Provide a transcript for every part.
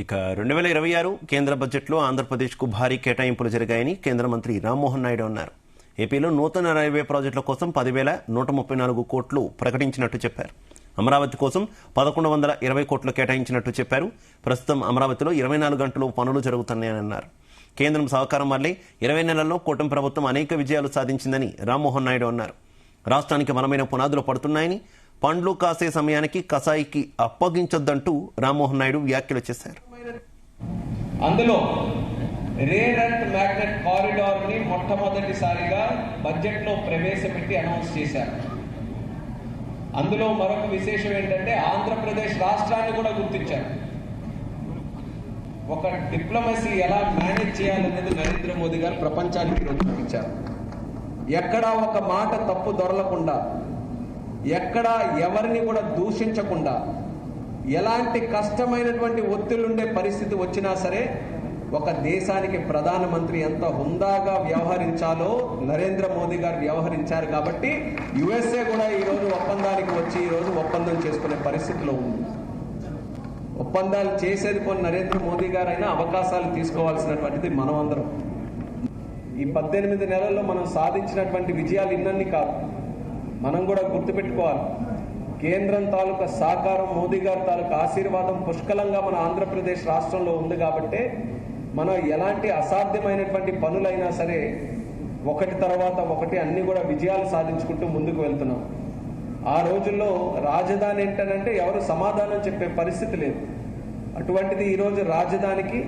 ఇక 2026 కేంద్ర బడ్జెట్లో ఆంధ్రప్రదేశ్కు భారీ కేటాయింపులు జరిగాయని కేంద్ర మంత్రి రామ్మోహన్ నాయుడు అన్నారు. ఏపీలో నూతన రైల్వే ప్రాజెక్టుల కోసం 10,134 కోట్లు ప్రకటించినట్టు చెప్పారు. అమరావతి కోసం 1,120 కోట్లు కేటాయించినట్టు చెప్పారు. ప్రస్తుతం అమరావతిలో 24 గంటలు పనులు జరుగుతున్నాయని అన్నారు. కేంద్రం సహకారం వల్లే 20 నెలల్లో కూటమి ప్రభుత్వం అనేక విజయాలు సాధించిందని రామ్మోహన్ నాయుడు అన్నారు. రాష్ట్రానికి బలమైన పునాదులు పడుతున్నాయని, పండ్లు కాసే సమయానికి కసాయికి అప్పగించొద్దంటూ రామ్మోహన్ నాయుడు వ్యాఖ్యలు చేశారు. అందులో రేర్ ఎర్త్ మ్యాగ్నెట్ కారిడార్ ని మొట్టమొదటిసారిగా బడ్జెట్ లో ప్రవేశపెట్టి అనౌన్స్ చేశారు. అందులో మరొక విశేషం ఏంటంటే ఆంధ్రప్రదేశ్ రాష్ట్రాన్ని కూడా గుర్తించారు. ఒక డిప్లొమసీ ఎలా మేనేజ్ చేయాలనేది నరేంద్ర మోదీ గారు ప్రపంచానికి ఈరోజు చూపించారు. ఎక్కడా ఒక మాట తప్పు దొరలకుండా, ఎక్కడా ఎవరిని కూడా దూషించకుండా, ఎలాంటి కష్టమైనటువంటి ఒత్తిళ్లుండే పరిస్థితి వచ్చినా సరే ఒక దేశానికి ప్రధానమంత్రి ఎంత హుందాగా వ్యవహరించాలో నరేంద్ర మోదీ గారు వ్యవహరించారు. కాబట్టి యుఎస్ఏ కూడా ఈరోజు ఒప్పందానికి వచ్చి ఈరోజు ఒప్పందం చేసుకునే పరిస్థితిలో ఉంది. ఒప్పందాలు చేసేది కొన్ని నరేంద్ర మోదీ గారైనా అవకాశాలు తీసుకోవాల్సినటువంటిది మనం అందరం. ఈ 18 నెలల్లో మనం సాధించినటువంటి విజయాలు ఇన్నన్ని కాదు. మనం కూడా గుర్తుపెట్టుకోవాలి, కేంద్రం తాలూకా సహకారం, మోదీ గారి తాలూకా ఆశీర్వాదం పుష్కలంగా మన ఆంధ్రప్రదేశ్ రాష్ట్రంలో ఉంది. కాబట్టి మనం ఎలాంటి అసాధ్యమైనటువంటి పనులైనా సరే ఒకటి తర్వాత ఒకటి అన్ని కూడా విజయాలు సాధించుకుంటూ ముందుకు వెళ్తున్నాం. ఆ రోజుల్లో రాజధాని ఏంటనంటే ఎవరు సమాధానం చెప్పే పరిస్థితి లేదు. అటువంటిది ఈరోజు రాజధానికి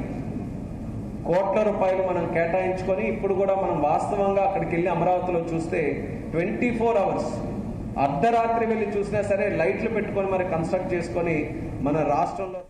కోట్ల రూపాయలు మనం కేటాయించుకొని ఇప్పుడు కూడా మనం వాస్తవంగా అక్కడికి వెళ్ళి అమరావతిలో చూస్తే 24 hours అర్ధరాత్రి వెళ్ళి చూసినా సరే లైట్లు పెట్టుకొని మరి కన్స్ట్రక్ట్ చేసుకొని మన రాష్ట్రంలో